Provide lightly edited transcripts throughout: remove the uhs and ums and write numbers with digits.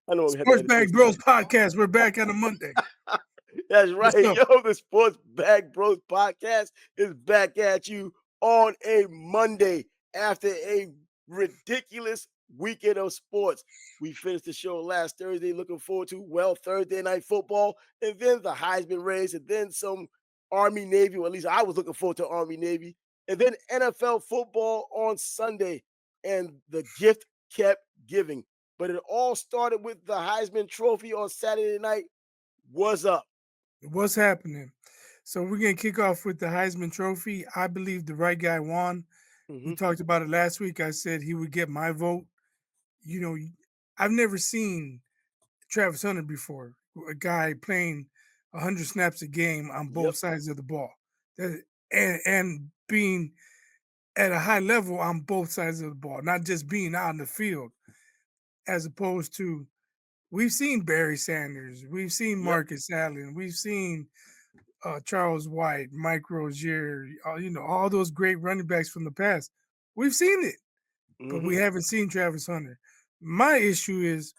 I know we had to Sports edit Bag this Bros out. podcast. We're back on a Monday. That's What's right. up? Yo, the Sports Bag Bros podcast is back at you on a Monday after a ridiculous weekend of sports. We finished the show last Thursday. Looking forward to, well, Thursday night football, and then the Heisman race, and then some Army Navy, or at least I was looking forward to Army Navy, and then NFL football on Sunday. And the gift kept giving. But it all started with the Heisman Trophy on Saturday night. What's up? What's happening? So we're gonna kick off with the Heisman Trophy. I believe the right guy won. We Mhm. talked about it last week. I said he would get my vote. You know, I've never seen Travis Hunter before. A guy playing 100 snaps a game on Yep. both sides of the ball, and being at a high level on both sides of the ball, not just being out in the field, as opposed to we've seen Barry Sanders, we've seen Yep. Marcus Allen, we've seen Charles White, Mike Rozier, all those great running backs from the past. We've seen it, but we Mhm. haven't seen Travis Hunter. My issue is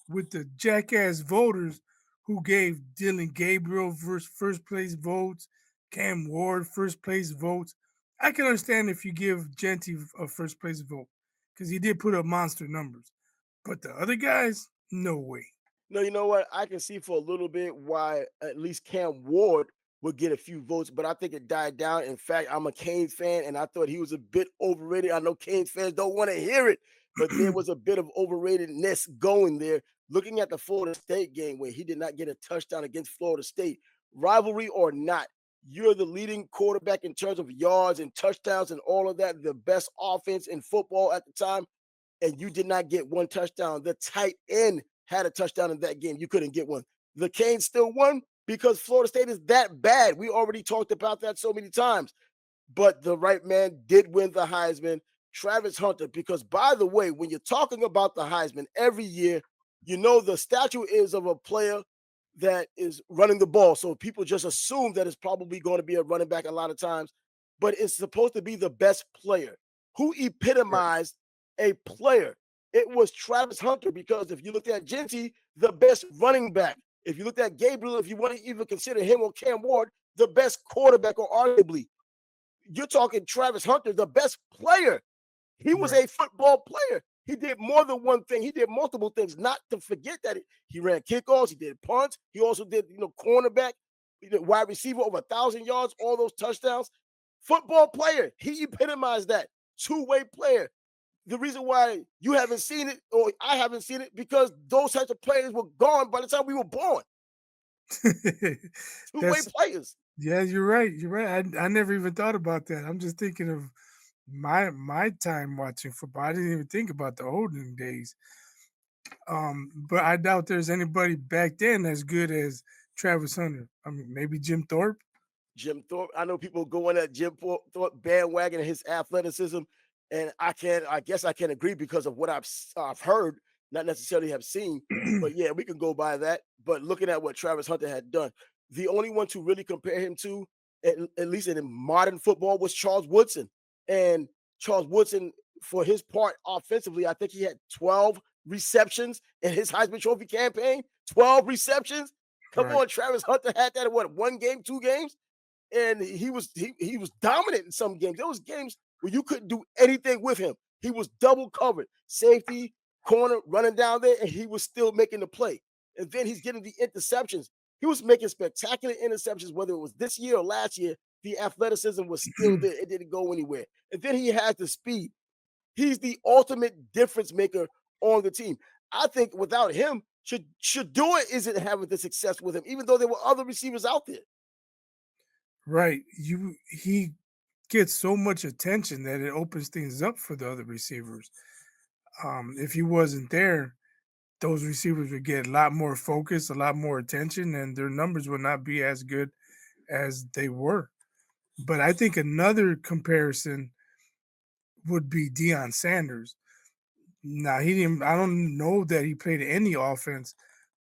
with the jackass voters who gave Dilon Gabrielle first place votes, Cam Ward first place votes. I can understand if you give Jeanty a first place vote because he did put up monster numbers, but the other guys, no way. No, you know what? I can see for a little bit why at least Cam Ward would get a few votes, but I think it died down. In fact, I'm a Canes fan, and I thought he was a bit overrated. I know Canes fans don't want to hear it, but there was a bit of overratedness going there. Looking at the Florida State game where he did not get a touchdown against Florida State, rivalry or not, you're the leading quarterback in terms of yards and touchdowns and all of that, the best offense in football at the time, and you did not get one touchdown. The tight end had a touchdown in that game. You couldn't get one. The Canes still won because Florida State is that bad. We already talked about that so many times. But the right man did win the Heisman, Travis Hunter, because by the way, when you're talking about the Heisman every year, you know the statue is of a player that is running the ball. So people just assume that it's probably going to be a running back a lot of times, but it's supposed to be the best player. Who Right. epitomized a player? It was Travis Hunter, because if you looked at Jeanty, the best running back. If you looked at Gabriel, if you want to even consider him or Cam Ward, the best quarterback, or arguably, you're talking Travis Hunter, the best player. He was Right. a football player. He did more than one thing. He did multiple things. Not to forget that he ran kickoffs. He did punts. He also did, cornerback, wide receiver, over 1,000 yards, all those touchdowns. Football player. He epitomized that. Two-way player. The reason why you haven't seen it, or I haven't seen it, because those types of players were gone by the time we were born. Two-way That's players. Yeah, you're right. You're right. I never even thought about that. I'm just thinking of my time watching football. I didn't even think about the olden days. But I doubt there's anybody back then as good as Travis Hunter. I mean, maybe Jim Thorpe. Jim Thorpe. I know people go on that Jim Thorpe bandwagon and his athleticism, and I guess I can agree because of what I've heard, not necessarily have seen. But yeah, we can go by that. But looking at what Travis Hunter had done, the only one to really compare him to, at least in modern football, was Charles Woodson. And Charles Woodson, for his part offensively, I think he had 12 receptions in his Heisman Trophy campaign. 12 receptions. Come Right. on, Travis Hunter had that in what, one game, 2 games? And he was dominant in some games. There was games where you couldn't do anything with him. He was double covered, safety, corner, running down there, and he was still making the play. And then he's getting the interceptions. He was making spectacular interceptions, whether it was this year or last year. The athleticism was still there. It didn't go anywhere. And then he has the speed. He's the ultimate difference maker on the team. I think without him, Shador isn't having the success with him, even though there were other receivers out there. Right. He gets so much attention that it opens things up for the other receivers. If he wasn't there, those receivers would get a lot more focus, a lot more attention, and their numbers would not be as good as they were. But I think another comparison would be Deion Sanders. Now he didn't. I don't know that he played any offense,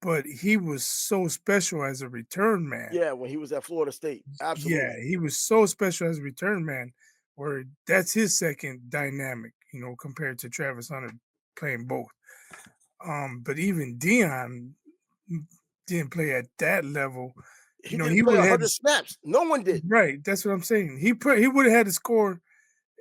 but he was so special as a return man. Yeah, when he was at Florida State. Yeah, Absolutely. he was so special as a return man, where that's his second dynamic. Compared to Travis Hunter playing both. But even Dion didn't play at that level. He He didn't play would have had 100 snaps. No one did. right. That's what I'm saying. He would have had to score,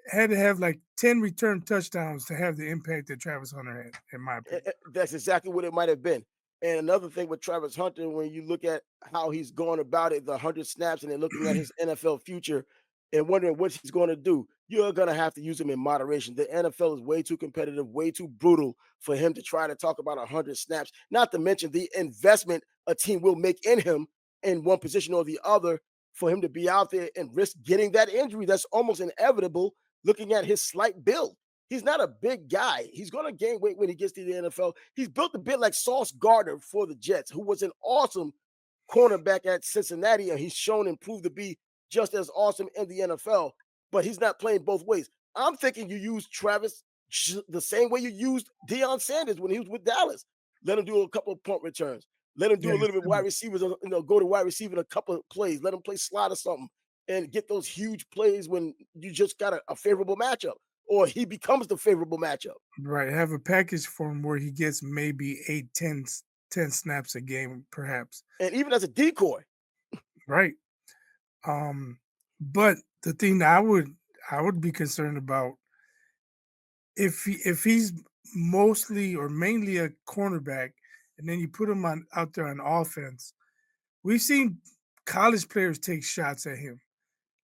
had to have like 10 return touchdowns to have the impact that Travis Hunter had, in my opinion. That's exactly what it might have been. And another thing with Travis Hunter, when you look at how he's going about it, the 100 snaps, and then looking at his NFL future and wondering what he's going to do, you're going to have to use him in moderation. The NFL is way too competitive, way too brutal for him to try to talk about 100 snaps, not to mention the investment a team will make in him in one position or the other for him to be out there and risk getting that injury that's almost inevitable looking at his slight build. He's not a big guy. He's going to gain weight when he gets to the NFL. He's built a bit like Sauce Gardner for the Jets, who was an awesome cornerback at Cincinnati, and he's shown and proved to be just as awesome in the NFL. But he's not playing both ways. I'm thinking you use Travis the same way you used Deion Sanders when he was with Dallas. Let him do a couple of punt returns. Let him do Yeah, a little bit wide receivers, go to wide receiver in a couple of plays. Let him play slot or something and get those huge plays when you just got a favorable matchup or he becomes the favorable matchup. right. Have a package for him where he gets maybe 8, 10 snaps a game, perhaps. And even as a decoy, Right. Um, but the thing that I would be concerned about, if he's mostly or mainly a cornerback, and then you put him on out there on offense, we've seen college players take shots at him.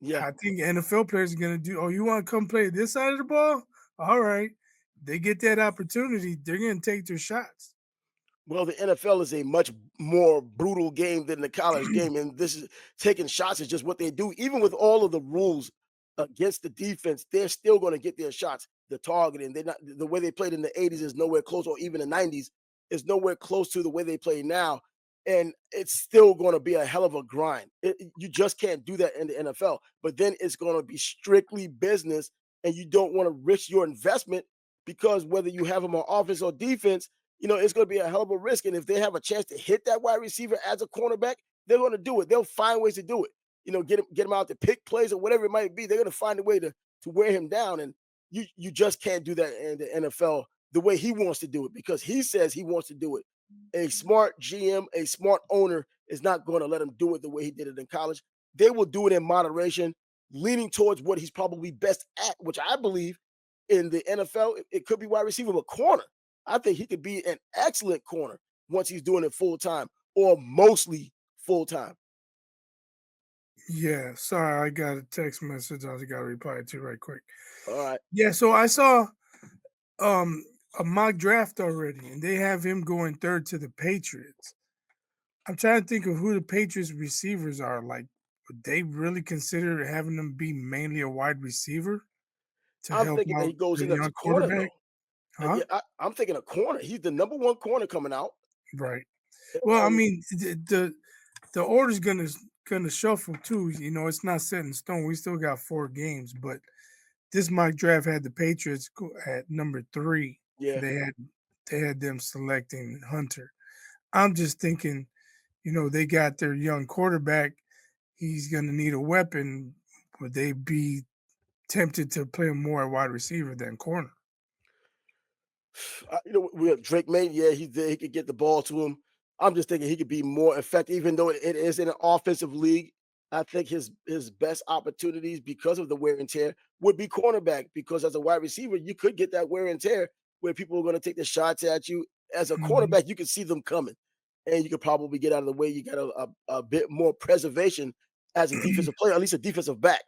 yeah. I think NFL players are gonna do. Oh, you want to come play this side of the ball? All right. They get that opportunity, they're gonna take their shots. Well, the NFL is a much more brutal game than the college game, and this is taking shots is just what they do. Even with all of the rules against the defense, they're still going to get their shots. The targeting, they're not the way they played in the '80s is nowhere close, or even the '90s is nowhere close to the way they play now. And it's still going to be a hell of a grind. You just can't do that in the NFL. But then it's going to be strictly business, and you don't want to risk your investment because whether you have them on offense or defense, it's going to be a hell of a risk. And if they have a chance to hit that wide receiver as a cornerback, they're going to do it. They'll find ways to do it. Get him out to pick plays or whatever it might be. They're going to find a way to wear him down. And you just can't do that in the NFL the way he wants to do it because he says he wants to do it. A smart GM, a smart owner is not going to let him do it the way he did it in college. They will do it in moderation, leaning towards what he's probably best at, which I believe in the NFL, it could be wide receiver, but corner. I think he could be an excellent corner once he's doing it full time or mostly full time. Yeah, sorry, I got a text message I got to reply to right quick. All right. Yeah, so I saw um a mock draft already, and they have him going third to the Patriots. I'm trying to think of who the Patriots receivers are. Like, would they really consider having them be mainly a wide receiver to I'm help thinking that out he goes the in as young a corner, quarterback? though. Huh? Yeah, I'm thinking a corner. He's the number one corner coming out. Right. Well, I And mean, the order's gonna shuffle too. It's not set in stone. We still got 4 games, but this mock draft had the Patriots at number 3. yeah, They had them selecting Hunter. I'm just thinking, they got their young quarterback. He's gonna need a weapon. Would they be tempted to play him more at wide receiver than corner? we have Drake May. Yeah, he's there. He could get the ball to him. I'm just thinking he could be more effective, even though it is in an offensive league. I think his best opportunities because of the wear and tear would be cornerback. Because as a wide receiver, you could get that wear and tear where people are going to take the shots at you. As a Mhm. cornerback, you can see them coming, and you could probably get out of the way. You got a bit more preservation as a defensive player, at least a defensive back,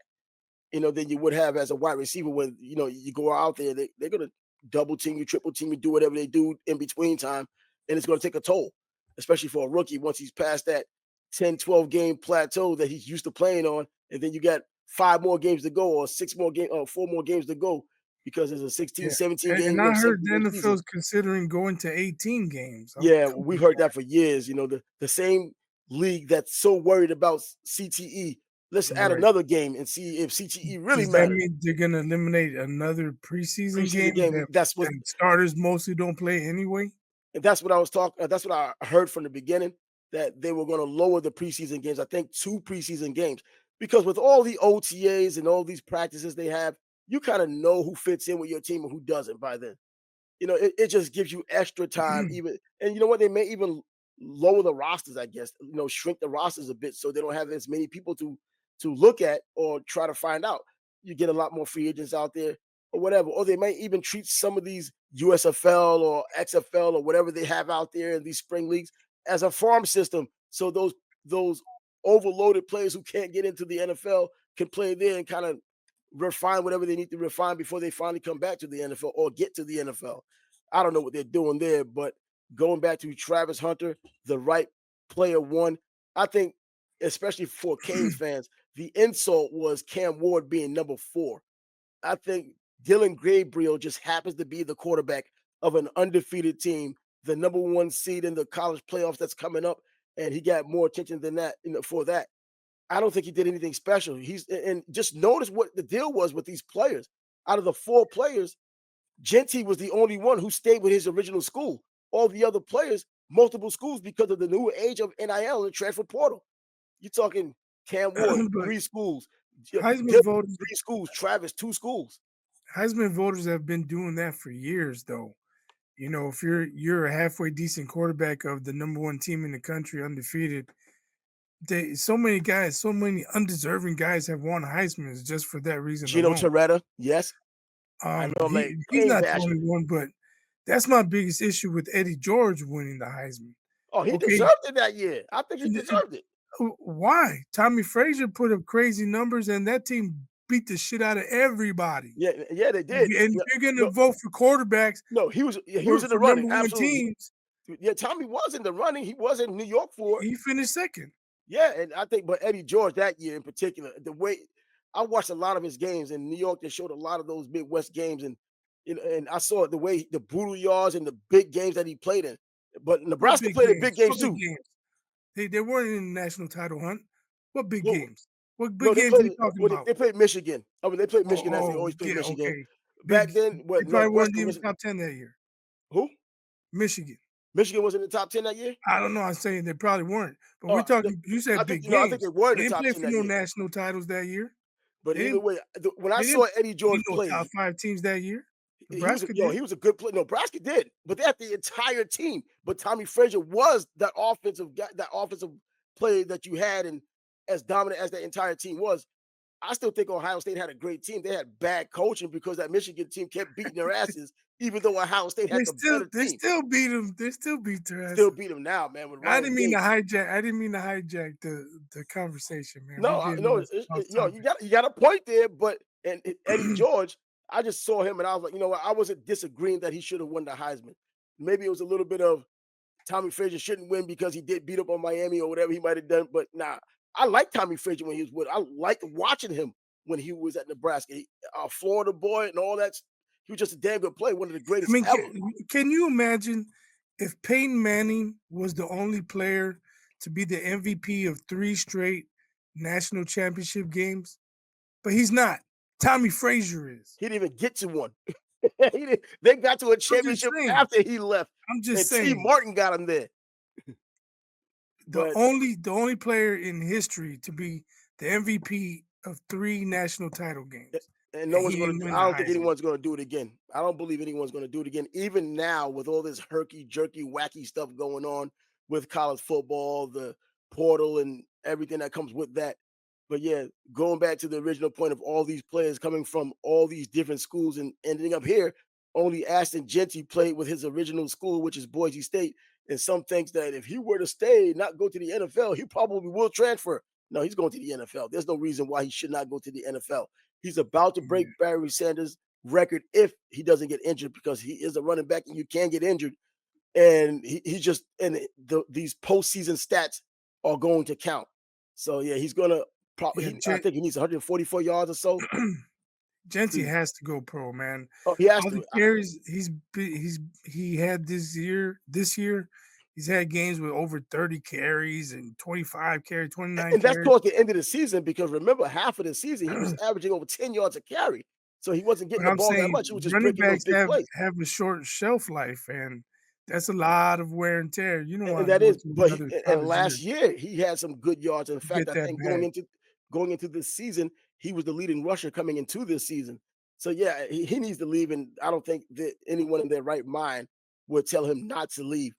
than you would have as a wide receiver when, you go out there, they're going to double team you, triple team you, do whatever they do in between time. And it's going to take a toll, especially for a rookie once he's past that 10, 12 game plateau that he's used to playing on. And then you got 5 more games to go or 6 more games or 4 more games to go because it's a 16, Yeah, 17 and game, I heard 17 the game NFL season. is considering going to 18 games. I'm Yeah, cool we've with heard that. that for years. The same league that's so worried about CTE. Let's add Right. another game and see if CTE really Does that matters. mean they're gonna eliminate another preseason Preseason game game. that That's what that starters mostly don't play anyway? and that's what I was talking. That's what I heard from the beginning that they were going to lower the preseason games. I think 2 preseason games because with all the OTAs and all these practices they have, you kind of know who fits in with your team and who doesn't by then. it just gives you extra time even, and you know what? They may even lower the rosters, I guess, shrink the rosters a bit so they don't have as many people to look at or try to find out. You get a lot more free agents out there or whatever. Or they may even treat some of these USFL or XFL or whatever they have out there in these spring leagues as a farm system. So those overloaded players who can't get into the NFL can play there and kind of refine whatever they need to refine before they finally come back to the NFL or get to the NFL. I don't know what they're doing there, but going back to Travis Hunter, the right player won. I think, especially for Canes fans, the insult was Cam Ward being number 4. I think Dilon Gabrielle just happens to be the quarterback of an undefeated team, the number 1 seed in the college playoffs that's coming up, and he got more attention than that, for that. I don't think he did anything special. And just notice what the deal was with these players. Out of the 4 players, Jeanty was the only one who stayed with his original school. All the other players, multiple schools because of the new age of NIL and transfer portal. You're talking Cam Ward, But 3 schools, Heisman Dylan, voters 3 schools, Travis, 2 schools. Heisman voters have been doing that for years, though. If you're a halfway decent quarterback of the number 1 team in the country, undefeated, so many guys, so many undeserving guys have won Heisman's just for that reason Gino alone. Toretta, yes. I know, like, He's Kane not the Basher. only one, but that's my biggest issue with Eddie George winning the Heisman. Oh, he Okay, deserved it that year. I think he deserved it. why? Tommy Frazier put up crazy numbers, and that team beat the shit out of everybody. Yeah, yeah, they did. And if No, you're gonna no, vote for quarterbacks no, he was in the for running, number 1 absolutely. teams, Yeah, Tommy was in the running. He was in New York for it. he finished second. Yeah, and I think, but Eddie George that year in particular, the way I watched a lot of his games in New York, they showed a lot of those Midwest games, and I saw the way the brutal yards and the big games that he played in. But What Nebraska big played in big games? games What big too. games? They weren't in the national title hunt. What big Well, games? What no, big they games are you played. talking Well, they, about? they played Michigan. I mean, they played Oh, Michigan as they always play yeah, Michigan. okay. Big Back then, they what probably weren't Northwestern even was top 10 that year. who? Michigan. Michigan was in the top 10 that year. I don't know, I'm saying they probably weren't, but we're No, talking you I said think big I think they games. were in They the didn't top play 10 for that no year. national titles that year. But They either didn't way, when I they saw didn't Eddie beat George no top play, 5 teams that year. he was Nebraska he did. was a good player. No, Nebraska did, but they had the entire team. But Tommy Frazier was that offensive guy, that offensive player that you had, and as dominant as that entire team was, I still think Ohio State had a great team. They had bad coaching because that Michigan team kept beating their asses, even though Ohio State had the better They team. still beat them. They still beat their Still asses. beat them now, man, with Ryan Day. I didn't mean to hijack the conversation, man. We No, getting no, off you topic. got a point there, but Eddie George, I just saw him and I was like, you know what? I wasn't disagreeing that he should have won the Heisman. Maybe it was a little bit of Tommy Frazier shouldn't win because he did beat up on Miami or whatever he might have done. But nah, I like Tommy Frazier when he was with. I liked watching him when he was at Nebraska. Florida boy and all that. He was just a damn good player, one of the I greatest mean, ever. can you imagine if Peyton Manning was the only player to be the MVP of 3 straight national championship games? But he's not. Tommy Frazier is. He didn't even get to one. They got to a I'm just championship saying. after he left, I'm just and T. saying. Martin got him there. But The only player in history to be the MVP of 3 national title games, and no and one's he gonna didn't do, win I the don't think Heisman. anyone's gonna do it again. I don't believe anyone's gonna do it again. Even now, with all this herky jerky, wacky stuff going on with college football, the portal and everything that comes with that. But yeah, going back to the original point of all these players coming from all these different schools and ending up here, only Ashton Jeanty played with his original school, which is Boise State. And some thinks that if he were to stay, not go to the NFL, he probably will transfer. No, he's going to the NFL. There's no reason why he should not go to the NFL. He's about to Yeah, break Barry Sanders' record if he doesn't get injured because he is a running back and you can get injured. And he just and these postseason stats are going to count. So yeah, he's gonna yeah. probably. I think he needs 144 yards or so. Jeanty To, has to go pro, man. oh, he has All the to. carries he had this year, he's had games with over 30 carries and 25 carries, 29 And that's carries. towards the end of the season because remember, half of the season he was averaging over 10 yards a carry. So he wasn't getting But the I'm ball that saying much. He was just running breaking those backs big plays. have a short shelf life, and that's a lot of wear and tear. You don't And want to that go is, through but another and college year last year he had some good yards. In to fact, get I that think bag. going into this season, he was the leading rusher coming into this season. So yeah, he needs to leave, and I don't think that anyone in their right mind would tell him not to leave.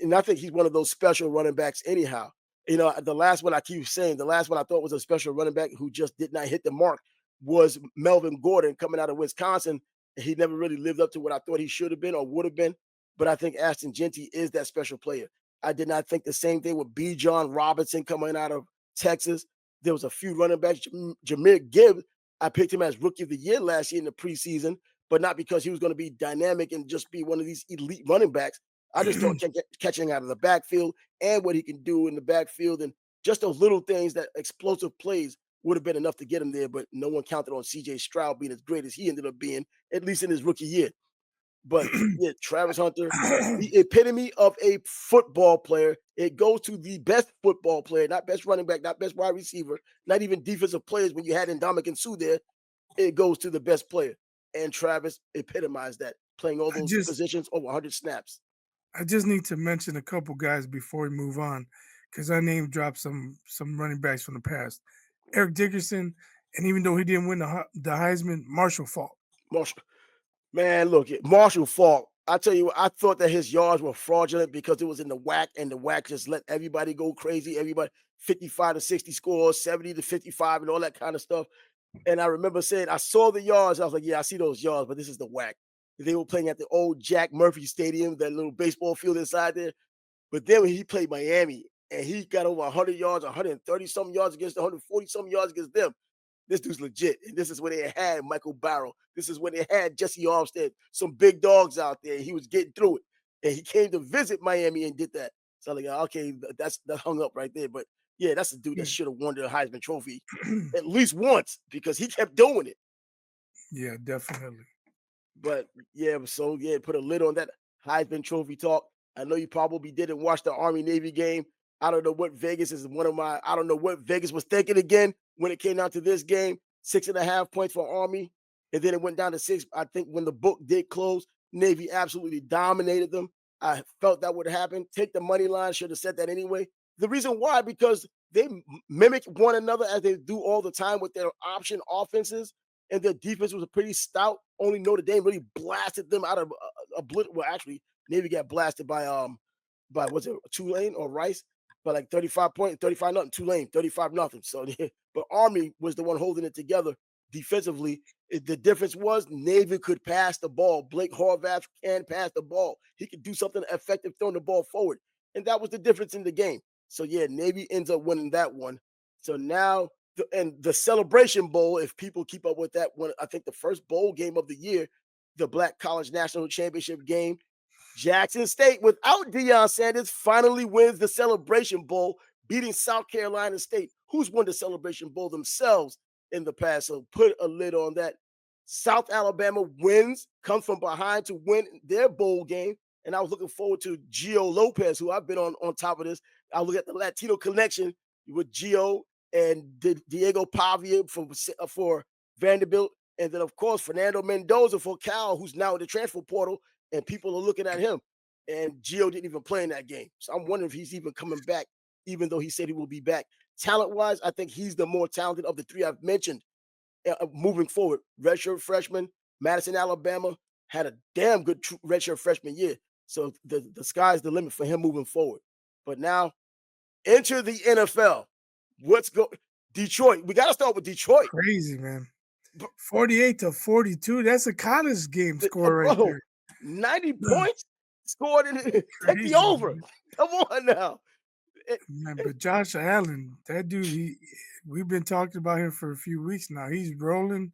And I think he's one of those special running backs, anyhow. The last one I keep saying, the last one I thought was a special running back who just did not hit the mark was Melvin Gordon coming out of Wisconsin. He never really lived up to what I thought he should have been or would have been. But I think Ashton Jeanty is that special player. I did not think the same thing with B. John Robinson coming out of Texas. There was a few running backs. Jameer Gibbs, I picked him as rookie of the year last year in the preseason, but not because he was going to be dynamic and just be one of these elite running backs. I just thought catching out of the backfield and what he can do in the backfield and just those little things, that explosive plays would have been enough to get him there. But no one counted on CJ Stroud being as great as he ended up being, at least in his rookie year. But yeah, Travis Hunter, the epitome of a football player. It goes to the best football player, not best running back, not best wide receiver, not even defensive players. When you had Ndamukong Suh there, it goes to the best player. And Travis epitomized that, playing all I those just positions over 100 snaps. I just need to mention a couple guys before we move on, because I name dropped some running backs from the past. Eric Dickerson, and even though he didn't win the Heisman, Marshall Falk. Marshall, man, look, Marshall Falk. I tell you what, I thought that his yards were fraudulent because it was in the whack, and the whack just let everybody go crazy. Everybody 55 to 60 scores, 70 to 55, and all that kind of stuff. And I remember saying, I saw the yards. I was like, yeah, I see those yards, but this is the whack. They were playing at the old Jack Murphy Stadium, that little baseball field inside there. But then when he played Miami and he got over 100 yards, 130 some yards against 140 some yards against them, this dude's legit. And this is when they had Michael Barrow. This is when they had Jesse Armstead, some big dogs out there. He was getting through it. And he came to visit Miami and did that. So I'm like, okay, that hung up right there. But yeah, that's a dude that Yeah, should have won the Heisman Trophy at least once because he kept doing it. yeah, definitely. But yeah, so yeah, put a lid on that Heisman Trophy talk. I know you probably didn't watch the Army Navy game. I don't know what Vegas is one of my. I don't know what Vegas was thinking again when it came down to this game. 6.5 points for Army, and then it went down to 6. I think when the book did close, Navy absolutely dominated them. I felt that would happen. Take the money line. Should have said that anyway. The reason why, because they mimic one another as they do all the time with their option offenses, and their defense was pretty stout. Only Notre Dame really blasted them out of a blitz. Well, actually, Navy got blasted by what's it, Tulane or Rice, by like 35 points, 35 nothing. Tulane 35 nothing. So, but Army was the one holding it together defensively. The difference was Navy could pass the ball. Blake Horvath can pass the ball. He could do something effective throwing the ball forward, and that was the difference in the game. So yeah, Navy ends up winning that one. So now and the Celebration Bowl, if people keep up with that one, I think the first bowl game of the year, the Black College National Championship game, Jackson State, without Deion Sanders, finally wins the Celebration Bowl, beating South Carolina State, who's won the Celebration Bowl themselves in the past. So put a lid on that. South Alabama wins, comes from behind to win their bowl game. And I was looking forward to Gio Lopez, who I've been on top of this. I look at the Latino connection with Gio and Diego Pavia for Vanderbilt. And then, of course, Fernando Mendoza for Cal, who's now in the transfer portal, and people are looking at him. And Gio didn't even play in that game. So I'm wondering if he's even coming back, even though he said he will be back. Talent-wise, I think he's the more talented of the three I've mentioned moving forward. Redshirt freshman, Madison, Alabama, had a damn good redshirt freshman year. So the sky's the limit for him moving forward. But now, enter the NFL. What's go Detroit? We got to start with Detroit. Crazy, man. 48-42. That's a college game score right Bro, there. 90 Ugh, points scored in take the crazy, over. man. Come on now. It- Man, but Josh Allen, that dude, we've been talking about him for a few weeks now. He's rolling.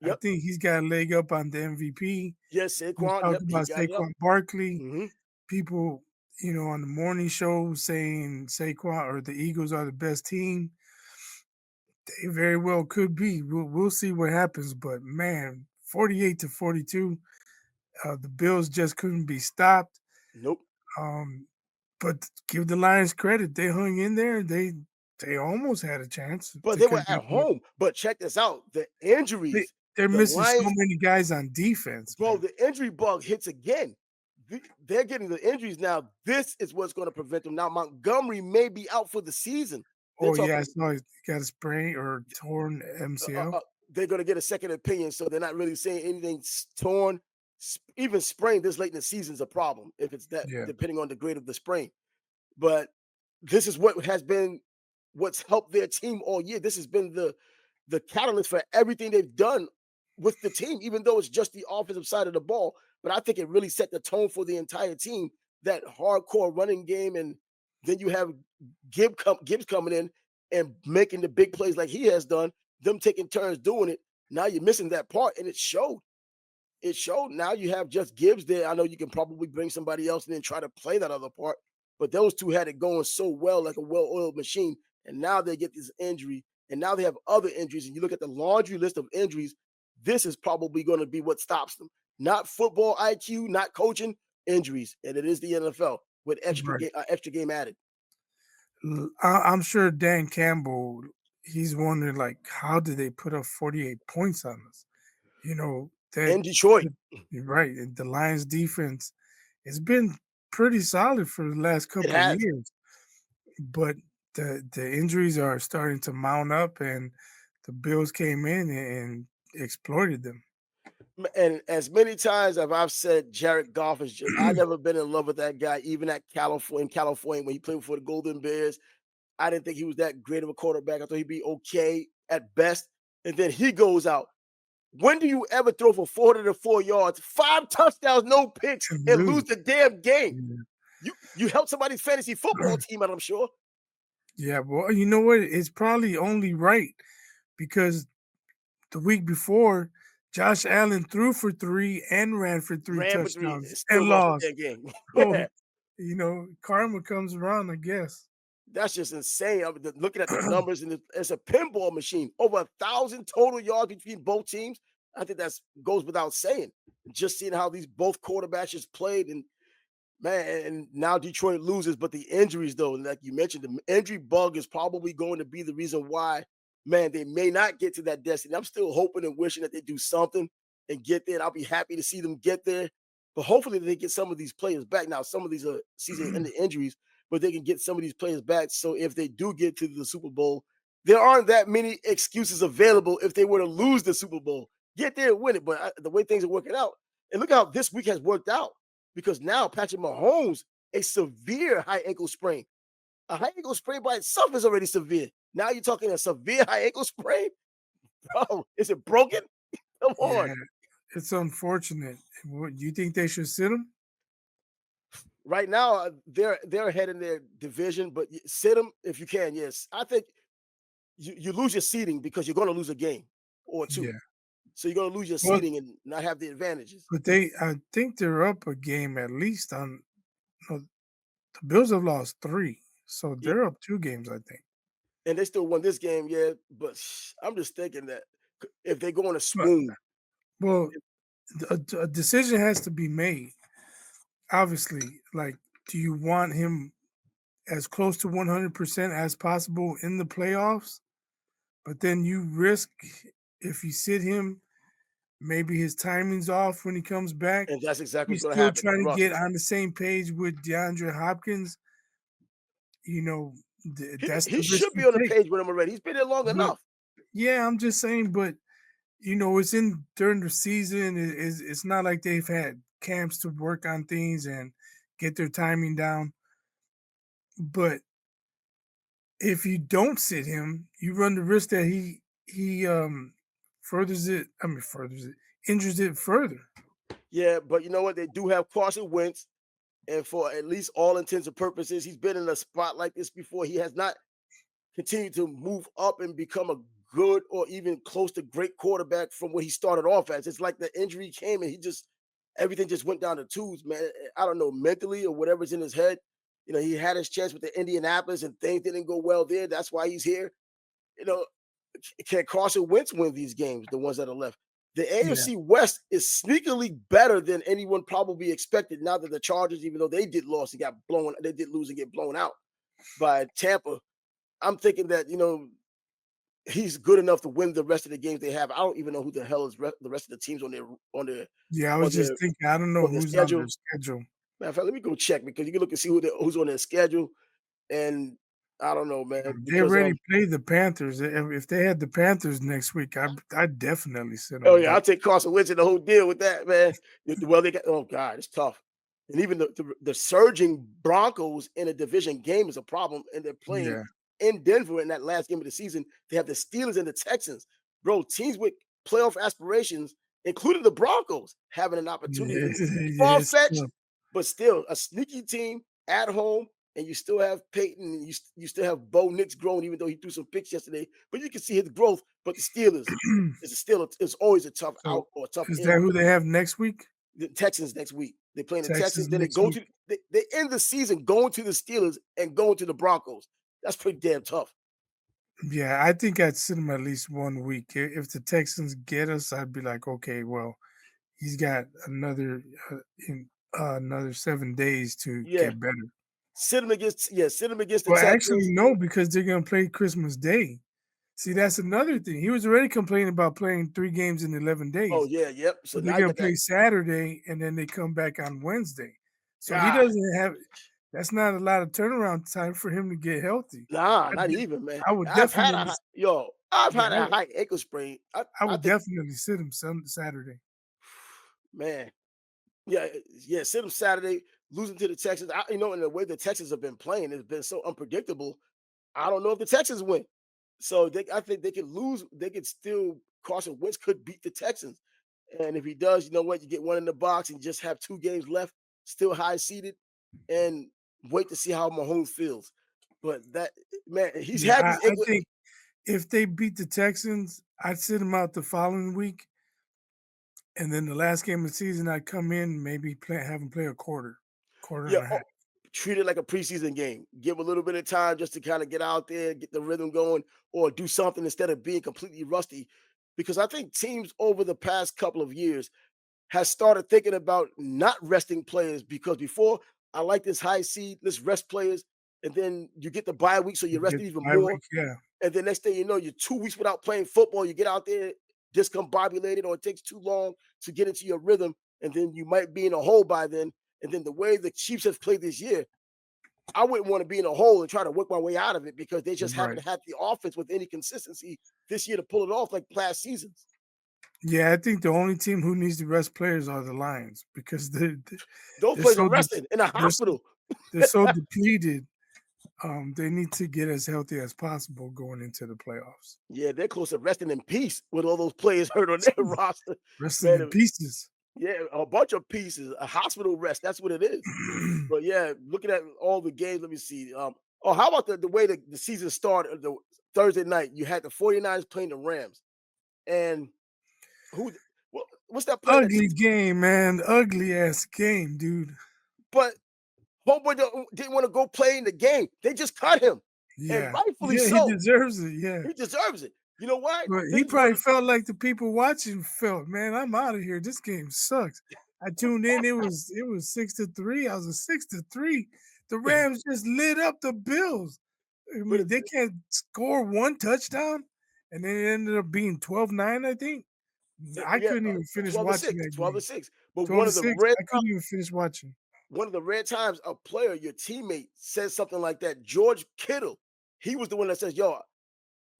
I yep. think he's got a leg up on the MVP. Yes, We Saquon. Yep, talked he about got it up. Saquon Barkley. Hmm. People, on the morning show saying Saquon or the Eagles are the best team. They very well could be. We'll see what happens. But man, 48-42, the Bills just couldn't be stopped. Nope. Um, but give the Lions credit; they hung in there. They almost had a chance But to they were come back. at home. But check this out. The They, injuries. they're The missing so Lions, many guys on defense, bro, man. the injury bug hits again. They're getting the injuries now. This is what's going to prevent them. Now, Montgomery may be out for the season. They're Oh yeah, I talking saw he got a sprain or torn uh, uh, MCL. uh, they're going to get a second opinion. So they're not really saying anything torn, even sprained this late in the season is a problem if it's that, Yeah. depending on the grade of the sprain. But this is what has been what's helped their team all year. This has been the catalyst for everything they've done with the team, even though it's just the offensive side of the ball. But I think it really set the tone for the entire team. That hardcore running game, and then you have Gibbs coming in and making the big plays like he has done. Them taking turns doing it. Now you're missing that part, and it showed. It showed. Now you have just Gibbs there. I know you can probably bring somebody else and then try to play that other part, but those two had it going so well, like a well-oiled machine. And now they get this injury, and now they have other injuries. And you look at the laundry list of injuries. This is probably going to be what stops them. Not football IQ, not coaching, injuries, and it is the NFL with Right. extra game added. I'm sure Dan Campbell, he's wondering like, how did they put up 48 points on us? You know that. In Detroit, You're right. And the Lions defense has been pretty solid for the last it couple of has. years, but the injuries are starting to mount up, and the Bills came in and exploited them. And as many times as I've said, Jared Goff is just, I never been in love with that guy, even at California, in California, when he played for the Golden Bears. I didn't think he was that great of a quarterback. I thought he'd be okay at best. And then he goes out. When do you ever throw for 404 yards, 5 touchdowns, no picks, And and lose lose. the damn game? Yeah. You helped somebody's fantasy football team, and I'm sure. Yeah, well, you know what? It's probably only right because the week before, Josh Allen threw for 3 and ran for 3 Ran for three, touchdowns still and lost the lost. damn game. So, karma comes around, I guess. That's just insane. Looking at the numbers, and it's a pinball machine. Over 1,000 total yards between both teams. I think that's goes without saying. Just seeing how these both quarterbacks just played, and man, and now Detroit loses, but the injuries, though, like you mentioned, the injury bug is probably going to be the reason why, man, they may not get to that destiny. I'm still hoping and wishing that they do something and get there. And I'll be happy to see them get there. But hopefully they get some of these players back. Now, some of these are season-ending injuries, but they can get some of these players back. So if they do get to the Super Bowl, there aren't that many excuses available if they were to lose the Super Bowl. Get there and win it. But the way things are working out, and look how this week has worked out, because now Patrick Mahomes, a severe high ankle sprain. A high ankle sprain by itself is already severe. Now you're talking a severe high ankle sprain? Bro, is it broken? Come on. Yeah, it's unfortunate. What, you think they should sit him? Right now, they're ahead in their division, but sit them if you can. Yes, I think you lose your seeding because you're going to lose a game or two. Yeah. So you're going to lose your Well, seeding and not have the advantages. but I think they're up a game at least on. No, the Bills have lost 3, so Yeah, they're up 2 games, I think. and they still won this game, yeah. But I'm just thinking that if they go on a But swoon, well, a decision has to be made. Obviously, like, do you want him as close to 100% as possible in the playoffs? But then you risk if you sit him, maybe his timing's off when he comes back. and that's exactly You what's going to still happen. try to get Rust. on the same page with DeAndre Hopkins. You know, that's He the risk should you be on the take. page with him already. He's been there long But enough. yeah, I'm just saying. But it's in during the season. It's not like they've had camps to work on things and get their timing down. But if you don't sit him, you run the risk that he furthers it. I mean, furthers it, injures it further. Yeah, but you know what? They do have Carson Wentz, and for at least all intents and purposes, he's been in a spot like this before. He has not continued to move up and become a good or even close to great quarterback from what he started off as. It's like the injury came and he just everything just went down the tubes, man. I don't know, mentally or whatever's in his head. He had his chance with the Indianapolis and things didn't go well there. That's why he's here. You know, can Carson Wentz win these games, the ones that are left? The Yeah, AFC West is sneakily better than anyone probably expected. Now that the Chargers, even though they did they did lose and get blown out by Tampa. I'm thinking that he's good enough to win the rest of the games they have. I don't even know who the hell is the rest of the teams on their yeah. I on was their just thinking. I don't know on their who's on their schedule. schedule. Matter of fact, let me go check because you can look and see who's on their schedule. And I don't know, man, They because already played the Panthers. If they had the Panthers next week, I'd definitely sit oh them. yeah, But I'll take Carson Wentz and the whole deal with that, man. Well, they got oh god, it's tough. And even the surging Broncos in a division game is a problem, and they're playing yeah, in Denver in that last game of the season. They have the Steelers and the Texans, bro. Teams with playoff aspirations, including the Broncos, having an yeah, opportunity. yeah, Far it's fetched, tough. but still a sneaky team at home, and you still have Peyton, and you still have Bo Nix growing, even though he threw some picks yesterday. But you can see his growth. But the Steelers is still it's always a tough So out or a tough is that in. who they have next week? The Texans next week. They're playing the Texas Texans. Then they next go week. to they end the season going to the Steelers and going to the Broncos. That's pretty damn tough. Yeah, I think I'd sit him at least 1 week. If the Texans get us, I'd be like, okay, well, he's got another 7 days to Yeah. get better. Sit them against the Well, actually, Texans. no, because they're gonna play Christmas Day. See, that's another thing. He was already complaining about playing 3 games in 11 Oh days. yeah, yep. So So they're now you gonna got that. play Saturday and then they come back on Wednesday. So he God, doesn't have that's not a lot of turnaround time for him to get healthy. nah, I not de even, man. I would definitely I've yeah, had a high ankle sprain. I I would think, definitely sit him Saturday. man, yeah, yeah. Sit them Saturday, losing to the Texans. And the way the Texans have been playing has been so unpredictable. I don't know if the Texans win. So I think they could lose. They could still Carson Wentz could beat the Texans. And if he does, you know what? You get one in the box and just have 2 games left, still high seated, and wait to see how Mahomes feels. But that man, he's Yeah, had I these I ankle. think if they beat the Texans, I'd sit him out the following week, and then the last game of the season, I'd come in, maybe have him play a quarter Yeah, and a half. treat it like a preseason game. Give a little bit of time just to kind of get out there, get the rhythm going, or do something instead of being completely rusty. Because I think teams over the past couple of years has started thinking about not resting players because before I like this high seed, let's rest players, and then you get the bye week, so You you're get resting the even bye more. week, yeah. And then next thing you know, you're 2 weeks without playing football. You get out there discombobulated, or it takes too long to get into your rhythm, and then you might be in a hole by then. And then the way the Chiefs have played this year, I wouldn't want to be in a hole and try to work my way out of it because they just Right. haven't had the offense with any consistency this year to pull it off like past seasons. Yeah, I think the only team who needs to rest players are the Lions because Those they're players are so resting in a they're so hospital. they're so depleted. They need to get as healthy as possible going into the playoffs. Yeah, they're close to resting in peace with all those players hurt on their roster. Resting in Man, pieces. yeah, a bunch of pieces, a hospital rest. That's what it is. But yeah, looking at all the games, let me see. Oh, how about the way the season started? The Thursday night, you had the 49ers playing the Rams, and who? What's that player that? Ugly game, man. Ugly ass game, dude. But homeboy didn't want to go play in the game. They just cut him, and Yeah. rightfully Yeah, he so. deserves it. Yeah. He deserves it. You know why? But They he just want probably to. felt like the people watching felt, man, I'm out of here. This game sucks. I tuned in. It was 6-3. I was a 6-3. The Rams just lit up the Bills. I But mean, they can't score one touchdown, and then it ended up being 12-9, I think. I yeah, couldn't even finish 12 to watching 6, that 12 to game. 6. But 12 to 6, I couldn't even finish watching. one of the rare times a player, your teammate, says something like that. George Kittle, he was the one that says, "Yo,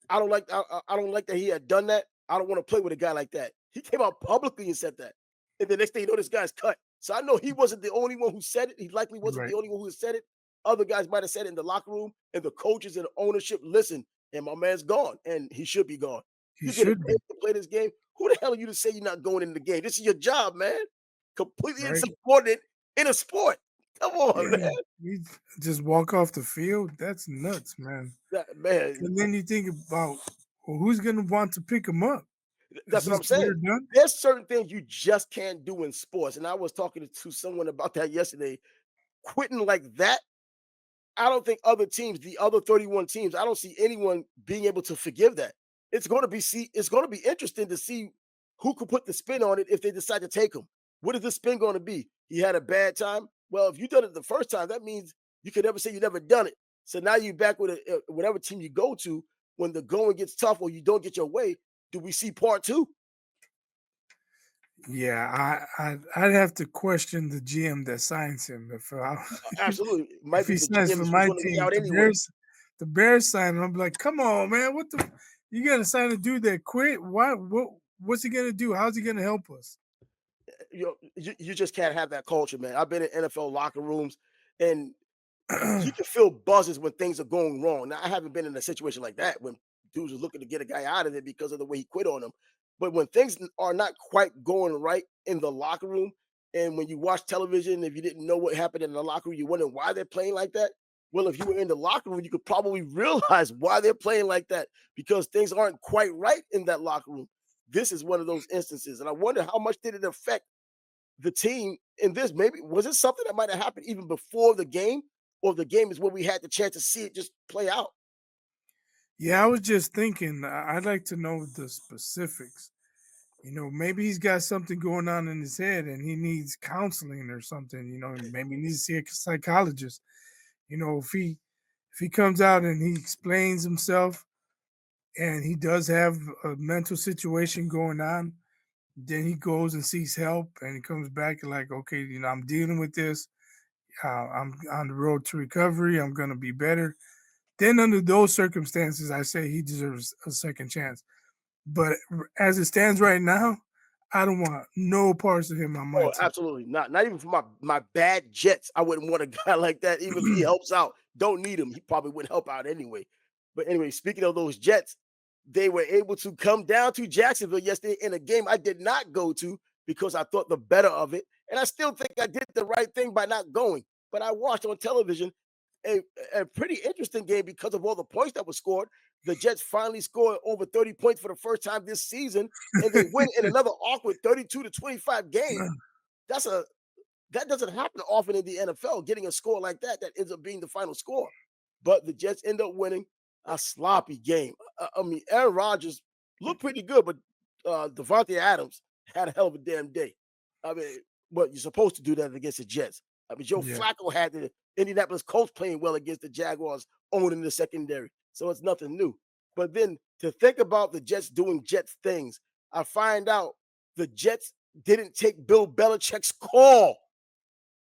I don't like that he had done that. I don't want to play with a guy like that." He came out publicly and said that. And the next thing you know, this guy's cut. So I know he wasn't the only one who said it. He likely wasn't Right. the only one who said it. Other guys might have said it in the locker room, and the coaches and ownership listen. And my man's gone, and he should be gone. He You're getting should paid be, to play this game. Who the hell are you to say you're not going in the game? This is your job, man. Completely right? insubordinate in a sport. Come on, Yeah. man. We just walk off the field. That's nuts, man. Man, And then you think about, well, who's gonna want to pick him up? Is that's what his I'm saying. career done? There's certain things you just can't do in sports. And I was talking to someone about that yesterday. Quitting like that, I don't think the other 31 teams, I don't see anyone being able to forgive that. It's going to be interesting to see who could put the spin on it if they decide to take him. What is the spin going to be? He had a bad time. Well, if you done it the first time, that means you can never say you never done it. So now you're back with whatever team you go to when the going gets tough or you don't get your way. Do we see part two? Yeah, I'd have to question the GM that signs him if Absolutely. It if might be he the signs GM for who's my going to be team. out The anyway. Bears the Bears sign, and I'm like, come on, man, what the? You got to sign a dude that quit? Why? What's he gonna do? How's he gonna help us? You just can't have that culture, man. I've been in NFL locker rooms, and you can feel buzzes when things are going wrong. Now, I haven't been in a situation like that when dudes are looking to get a guy out of there because of the way he quit on them. But when things are not quite going right in the locker room, and when you watch television, if you didn't know what happened in the locker room, you wondering why they're playing like that. Well, if you were in the locker room, you could probably realize why they're playing like that because things aren't quite right in that locker room. This is one of those instances, and I wonder how much did it affect the team in this. Maybe was it something that might have happened even before the game, or the game is where we had the chance to see it just play out? Yeah, I was just thinking. I'd like to know the specifics. Maybe he's got something going on in his head and he needs counseling or something. Maybe he needs to see a psychologist. If he comes out and he explains himself and he does have a mental situation going on, then he goes and seeks help and he comes back and like, okay, I'm dealing with this. I'm on the road to recovery. I'm gonna be better. Then under those circumstances, I say he deserves a second chance. But as it stands right now, I don't want no parts of him on my Oh, team. absolutely not. Not even for my bad Jets. I wouldn't want a guy like that. Even if he helps out, don't need him. He probably wouldn't help out anyway. But anyway, speaking of those Jets, they were able to come down to Jacksonville yesterday in a game I did not go to because I thought the better of it. And I still think I did the right thing by not going. But I watched on television a, a pretty interesting game because of all the points that were scored. The Jets finally scored over 30 points for the first time this season, and they win in another awkward 32-25 game. That's a that doesn't happen often in the NFL, getting a score like that ends up being the final score. But the Jets end up winning a sloppy game. I mean, Aaron Rodgers looked pretty good, but Devontae Adams had a hell of a damn day. I mean, but you're supposed to do that against the Jets. I mean, Joe Yeah. Flacco had the Indianapolis Colts playing well against the Jaguars, owning the secondary. So it's nothing new. But then to think about the Jets doing Jets things, I find out the Jets didn't take Bill Belichick's call.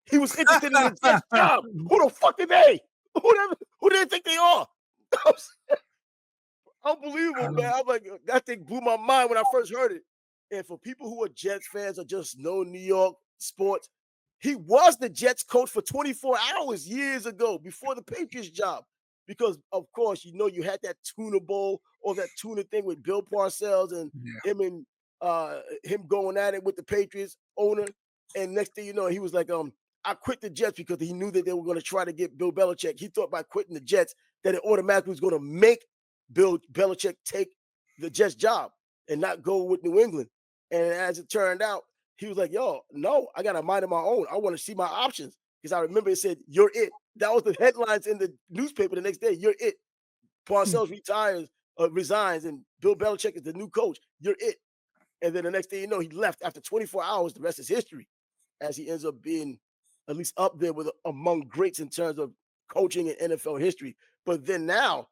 He was interested in the Jets job. Who the fuck are they? Who do they think they are? I Unbelievable, man. don't. I'm like, that thing blew my mind when I first heard it. And for people who are Jets fans or just know New York sports, he was the Jets coach for 24 hours years ago before the Patriots job. Because of course, you had that tuna bowl or that tuna thing with Bill Parcells and Yeah. him going at it with the Patriots owner. And next thing you know, he was like, I quit the Jets because he knew that they were going to try to get Bill Belichick. He thought by quitting the Jets that it automatically was going to make Bill Belichick take the Jets job and not go with New England. And as it turned out, he was like, yo, no, I got a mind of my own. I want to see my options. Because I remember it said, you're it. That was the headlines in the newspaper the next day. You're it. Parcells resigns, and Bill Belichick is the new coach. You're it. And then the next thing you know, he left after 24 hours. The rest is history, as he ends up being at least up there with among greats in terms of coaching in NFL history. But then now,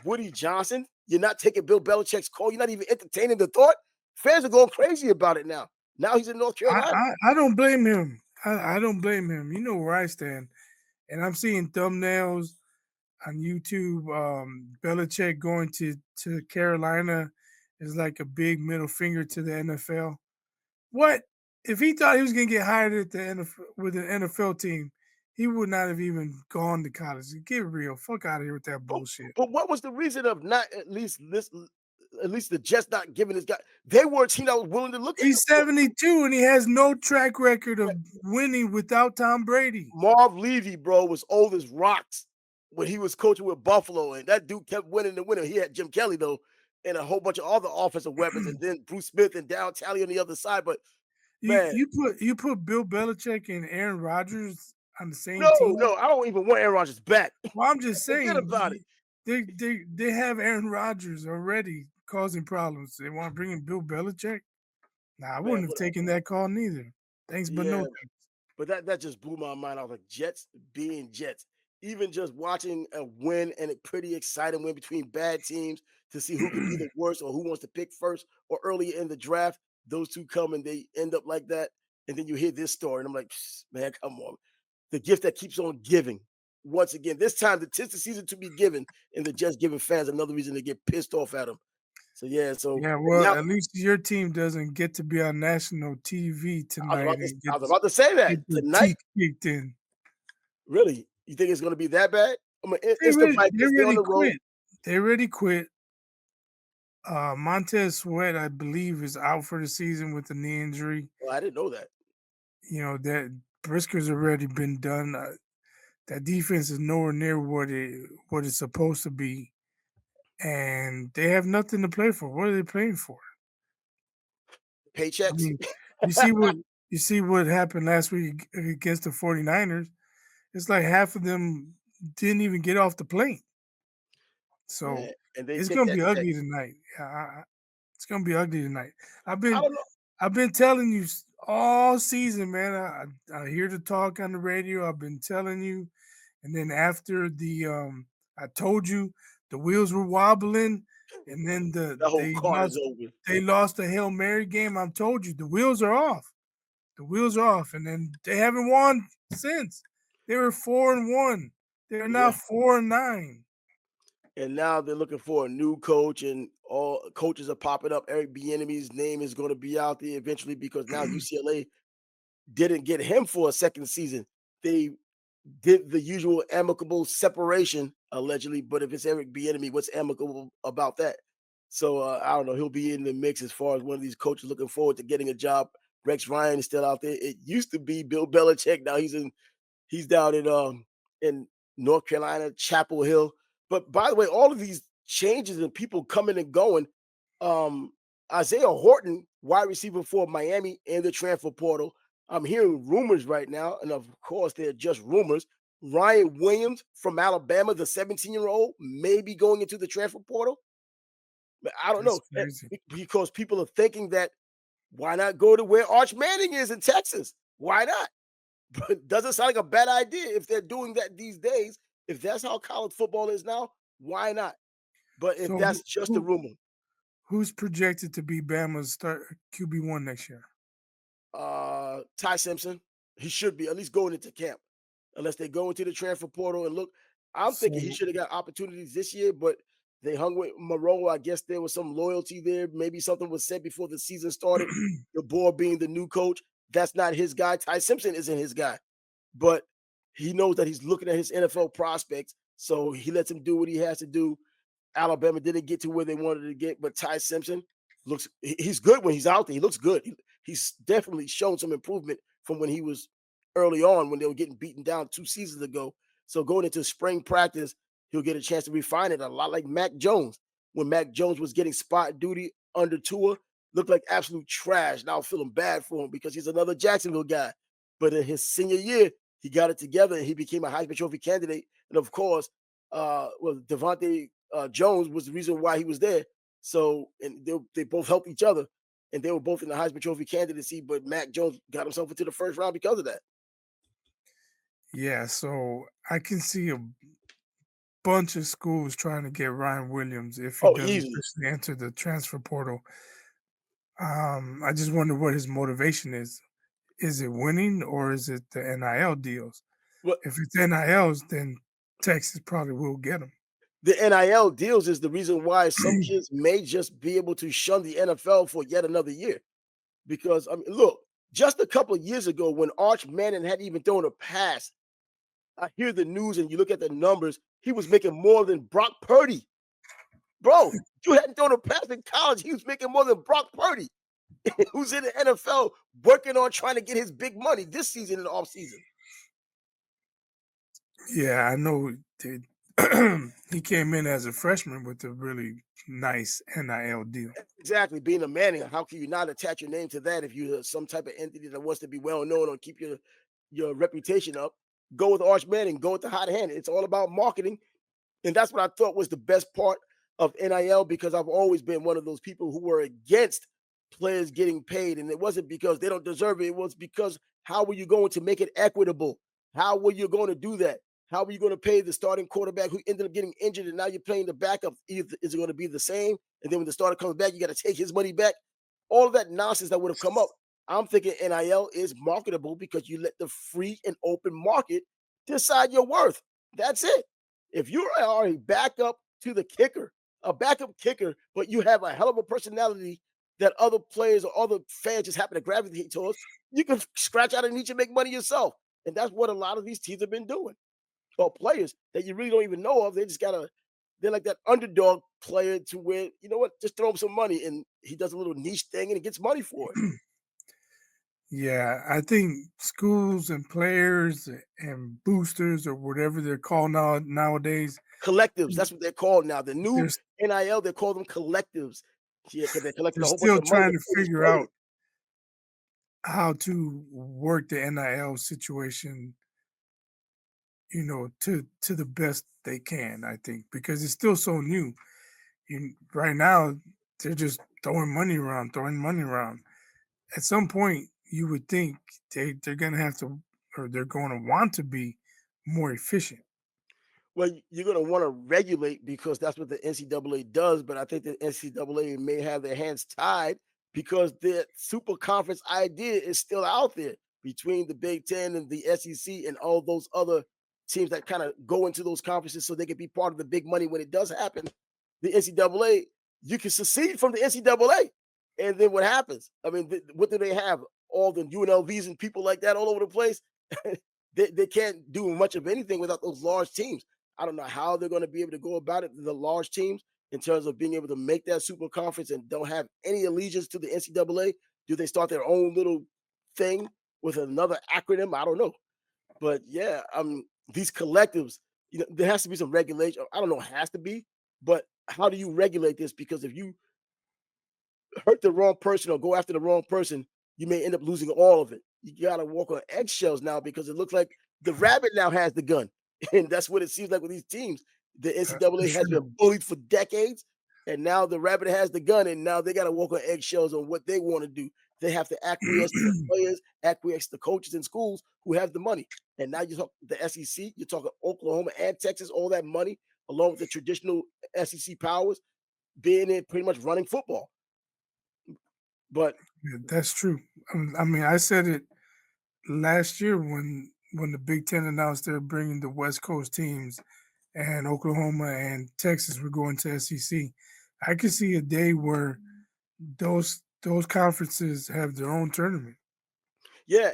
Woody Johnson, you're not taking Bill Belichick's call. You're not even entertaining the thought. Fans are going crazy about it now. Now he's in North I, Carolina. I, I don't blame him. I don't blame him. You know where I stand. And I'm seeing thumbnails on YouTube. Belichick going to Carolina is like a big middle finger to the NFL. What if he thought he was going to get hired at the NFL with an NFL team? He would not have even gone to college. Get real, fuck out of here with that But, bullshit. but what was the reason of not at least the Jets not giving this guy? They were a team that was willing to look at He's 72 and he has no track record of winning without Tom Brady. Marv Levy, bro, was old as rocks when he was coaching with Buffalo, and that dude kept winning the winner. He had Jim Kelly though, and a whole bunch of other offensive weapons, and then Bruce Smith and Down Talley on the other side. But You man, you put you put Bill Belichick and Aaron Rodgers on the same no, team. no, I don't even want Aaron Rodgers back. Well, I'm just Forget saying about it, they have Aaron Rodgers already causing problems. They want to bring in Bill Belichick. Nah, I man. wouldn't have taken that call neither. Thanks, but no Yeah, thanks. but that just blew my mind. I was like, Jets being Jets. Even just watching a win and a pretty exciting win between bad teams to see who could be the worst or who wants to pick first or early in the draft. Those two come and they end up like that. And then you hear this story, and I'm like, man, come on. The gift that keeps on giving. once again. This time, the tis the season to be given, and they're just giving fans another reason to get pissed off at him. So yeah, so Yeah, and well, now at least your team doesn't get to be on national TV tonight and I was about to say get that their tonight. teeth kicked in. Really, you think it's going to be that bad? I mean, They it's the already they Vikings. They're on already the road. quit. They already quit. Montez Sweat, I believe, is out for the season with a knee injury. Oh, I didn't know that. You know that Brisker's already been done. That defense is nowhere near what it's supposed to be, and they have nothing to play for. What are they playing for? I Paychecks. mean, you see what you see what happened last week against the 49ers. It's like half of them didn't even get off the plane. So Man, and they it's take gonna that be check. ugly tonight. It's gonna be ugly tonight. I've I been don't know. I've been telling you all season, man. I hear the talk on the radio. I've been telling you, and then after I told you the wheels were wobbling, and then The whole card is over. they lost the Hail Mary game. I told you the wheels are off. The wheels are off, and then they haven't won since. They were 4-1. They're now Yeah. 4-9. And now they're looking for a new coach, and all coaches are popping up. Eric Bieniemy's name is going to be out there eventually because now UCLA didn't get him for a second season. They did the usual amicable separation allegedly, but if it's Eric Bieniemy, what's amicable about that? So I don't know. He'll be in the mix as far as one of these coaches looking forward to getting a job. Rex Ryan is still out there. It used to be Bill Belichick. Now he's down in North Carolina, Chapel Hill. But by the way, all of these changes and people coming and going, um, Isaiah Horton, wide receiver for Miami in the transfer portal. I'm hearing rumors right now, and of course they're just rumors. Ryan Williams from Alabama, the 17-year-old, may be going into the transfer portal. But I don't That's know crazy. because people are thinking that why not go to where Arch Manning is in Texas? Why not? But doesn't sound like a bad idea if they're doing that these days. If that's how college football is now, why not? But if So that's just a rumor, who's projected to be Bama's start QB1 next year? Ty Simpson, he should be at least going into camp, unless they go into the transfer portal and look. I'm thinking he So should have got opportunities this year, but they hung with Moreau. I guess there was some loyalty there. Maybe something was said before the season started. The board being the new coach, that's not his guy. Ty Simpson isn't his guy. But he knows that he's looking at his NFL prospects, so he lets him do what he has to do. Alabama didn't get to where they wanted to get, but Ty Simpson he's good when he's out there. He looks good. He's definitely shown some improvement from when he was early on when they were getting beaten down 2 seasons ago. So going into spring practice, he'll get a chance to refine it a lot like Mac Jones. When Mac Jones was getting spot duty under Tua, looked like absolute trash. Now I'm feeling bad for him because he's another Jacksonville guy. But in his senior year, he got it together and he became a Heisman Trophy candidate. And of course, Devontae Jones was the reason why he was there. So, and they both helped each other, and they were both in the Heisman Trophy candidacy. But Mac Jones got himself into the first round because of that. yeah, so I can see a bunch of schools trying to get Ryan Williams if he Oh, does easily. officially enter the transfer portal. I just wonder what his motivation is. Is it winning or is it the NIL deals? But If it's NILs, then Texas probably will get him. the NIL deals is the reason why some kids may just be able to shun the NFL for yet another year. Because I mean, look, just a couple of years ago, when Arch Manning hadn't even thrown a pass, I hear the news and you look at the numbers, he was making more than Brock Purdy. Bro, you hadn't thrown a pass in college, he was making more than Brock Purdy, who's in the NFL working on trying to get his big money this season and off season. Yeah, I know that he came in as a freshman with a really nice NIL deal. Exactly, being a Manning, how can you not attach your name to that if you're some type of entity that wants to be well known or keep your reputation up? Go with Arch Manning, go with the hot hand. It's all about marketing. And that's what I thought was the best part of NIL because I've always been one of those people who were against players getting paid. And it wasn't because they don't deserve it. It was because how were you going to make it equitable? How were you going to do that? How were you going to pay the starting quarterback who ended up getting injured and now you're playing the backup? Is it going to be the same? And then when the starter comes back, you got to take his money back. All of that nonsense that would have come up. I'm thinking NIL is marketable because you let the free and open market decide your worth. That's it. If you are a backup to the kicker, a backup kicker, but you have a hell of a personality that other players or other fans just happen to gravitate towards, you can scratch out a niche and make money yourself. And that's what a lot of these teams have been doing. Or players that you really don't even know of. They just gotta they're like that underdog player to where, you know what, just throw him some money and he does a little niche thing and he gets money for it. Yeah, I think schools and players and boosters or whatever they're called nowadays, Collectives, that's what they're called now. The new they're NIL, they call them collectives. Yeah, because they're collecting they're a whole bunch still of money trying to to pay these figure players. out how to work the NIL situation, to the best they can, I think, because it's still so new. Right now, they're just throwing money around, throwing money around. At some point, you would think they're gonna have to, or they're going to want to be more efficient. Well, you're going to want to regulate because that's what the NCAA does. But I think the NCAA may have their hands tied because the super conference idea is still out there between the Big Ten and the SEC and all those other teams that kind of go into those conferences so they can be part of the big money when it does happen. The NCAA, you can secede from the NCAA. And then what happens? I mean, what do they have? All the UNLVs and people like that all over the place. They can't do much of anything without those large teams. I don't know how they're going to be able to go about it, the large teams, in terms of being able to make that super conference and don't have any allegiance to the NCAA. Do they start their own little thing with another acronym? I don't know. But yeah, these collectives, there has to be some regulation. I don't know, has to be, but how do you regulate this? Because if you hurt the wrong person or go after the wrong person, you may end up losing all of it. You got to walk on eggshells now because it looks like the rabbit now has the gun. And that's what it seems like with these teams. The That's for NCAA has sure. been bullied for decades, and now the rabbit has the gun, and now they got to walk on eggshells on what they want to do. They have to acquiesce to the players, acquiesce to the coaches in schools who have the money. And now you talk the SEC, you're talking Oklahoma and Texas, all that money, along with the traditional SEC powers, being in pretty much running football. But Yeah, that's true. I mean, I said it last year when the Big Ten announced they're bringing the West Coast teams and Oklahoma and Texas were going to SEC. I could see a day where those conferences have their own tournament. yeah,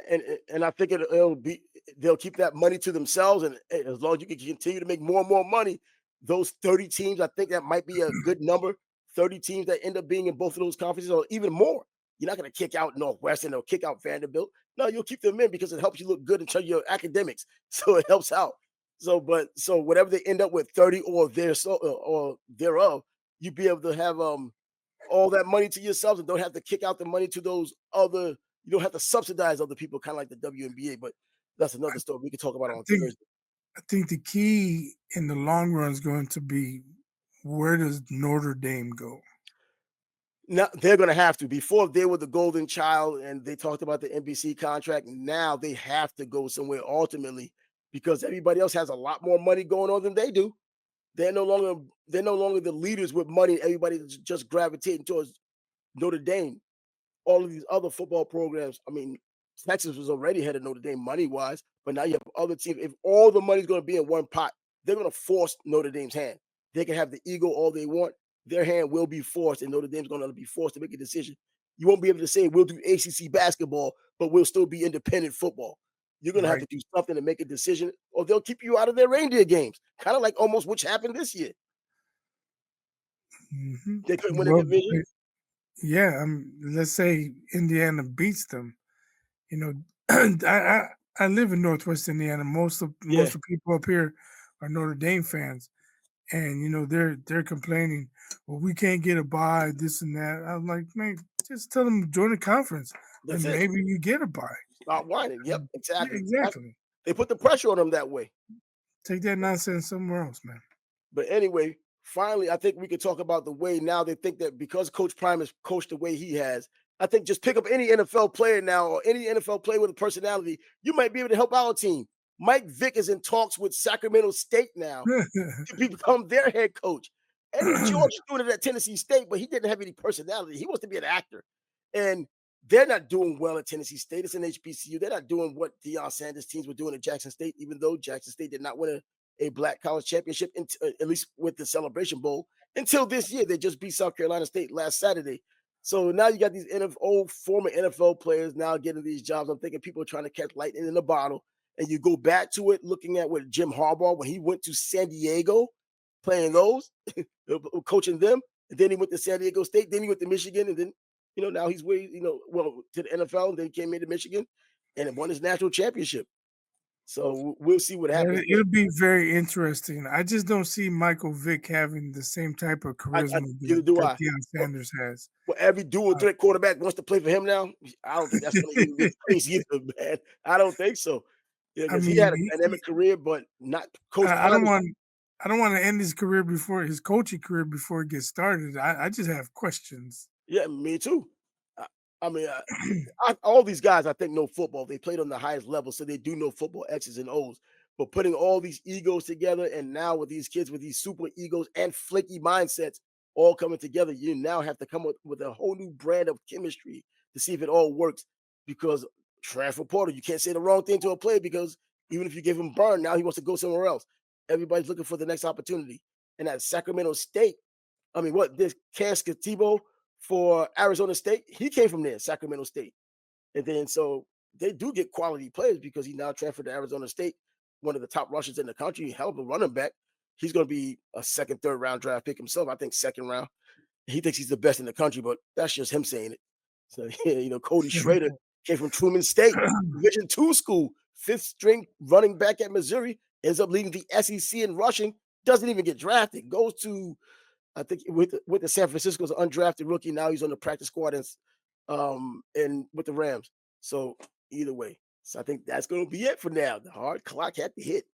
and I think it'll be they'll keep that money to themselves, and as long as you can continue to make more and more money, those 30 teams, I think that might be a good number. 30 teams that end up being in both of those conferences, or even more. You're not going to kick out Northwestern or kick out Vanderbilt. No, you'll keep them in because it helps you look good in terms of your academics. So it helps out. So whatever they end up with, 30 or or thereof, you be able to have all that money to yourselves and don't have to kick out the money to those other. You don't have to subsidize other people, kind of like the WNBA. But that's I, another story. We can talk about I it on think Thursday. I think the key in the long run is going to be where does Notre Dame go? Now they're going to have to. Before they were the golden child, and they talked about the NBC contract. Now they have to go somewhere ultimately because everybody else has a lot more money going on than they do. They're no longer the leaders with money. Everybody's just gravitating towards Notre Dame. All of these other football programs. I mean, Texas was already ahead of Notre Dame money wise, but now you have other teams. If all the money's going to be in one pot, they're going to force Notre Dame's hand. They can have the ego all they want. Their hand will be forced, and Notre Dame's going to be forced to make a decision. You won't be able to say we'll do ACC basketball, but we'll still be independent football. You're going to have Right. to do something to make a decision, or they'll keep you out of their reindeer games. Kind of like almost which happened this year. Hmm. They couldn't win a Well, division. yeah. Let's say Indiana beats them. You know, I live in Northwest Indiana. Yeah, Most of people up here are Notre Dame fans, and they're complaining, well, we can't get a buy, this and that. I'm like, man, just tell them to join the conference, that's then it. maybe you get a buy. Stop whining. Yep, Yeah, exactly. exactly. They put the pressure on them that way. Take that nonsense somewhere else, man. But anyway, finally, I think we could talk about the way now they think that because Coach Prime has coached the way he has, I think just pick up any NFL player now or any NFL player with a personality, you might be able to help our team. Mike Vick is in talks with Sacramento State now to become their head coach. Eddie George is doing it at Tennessee State, but he didn't have any personality. He wants to be an actor. And they're not doing well at Tennessee State. It's an HBCU. They're not doing what Deion Sanders teams were doing at Jackson State, even though Jackson State did not win a black college championship, at least with the Celebration Bowl. Until this year, they just beat South Carolina State last Saturday. So now you got these old former NFL players now getting these jobs. I'm thinking people are trying to catch lightning in a bottle. And you go back to it, looking at what Jim Harbaugh when he went to San Diego, playing those, coaching them, and then he went to San Diego State, then he went to Michigan, and then now he's way well to the NFL, and then he came into Michigan, and won his national championship. So we'll see what happens. It'll be very interesting. I just don't see Michael Vick having the same type of I charisma neither that, do that I. Deion Well, Sanders has. every dual Uh, threat quarterback wants to play for him now. I don't think that's going to even be the case either, man. I don't think so. Yeah, I because he mean, had a dynamic career, but not Coach I Prime. don't want I don't want to end his career before his coaching career before it gets started. I just have questions. Yeah, me too. I, I mean, all these guys, I think, know football. They played on the highest level, so they do know football X's and O's. But putting all these egos together, and now with these kids with these super egos and flaky mindsets all coming together, you now have to come up with a whole new brand of chemistry to see if it all works. Because transfer portal, you can't say the wrong thing to a player because even if you give him burn, now he wants to go somewhere else. Everybody's looking for the next opportunity. And at Sacramento State, I mean, what this Cascativo for Arizona State, he came from there, Sacramento State. And then so they do get quality players because he now transferred to Arizona State, one of the top rushers in the country, hell of a running back. He's going to be a second, third round draft pick himself. I think second round. He thinks he's the best in the country, but that's just him saying it. So yeah, Cody Schrader came from Truman State, Division two school, fifth string running back at Missouri, ends up leading the SEC in rushing, doesn't even get drafted, goes to I think with the San Francisco's undrafted rookie. Now he's on the practice squad and with the Rams. So either way, so I think that's gonna be it for now. The hard clock had to hit.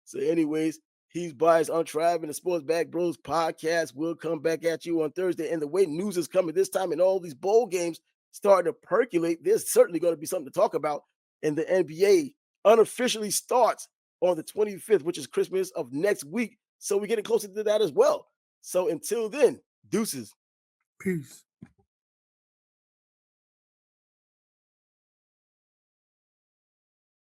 So, anyways, he's Biased Untried, and the Sports Bag Bros podcast will come back at you on Thursday. And the way news is coming this time, and all these bowl games starting to percolate, there's certainly going to be something to talk about. And the NBA unofficially starts on the 25th, which is Christmas of next week. So we're getting closer to that as well. So until then, deuces. Peace.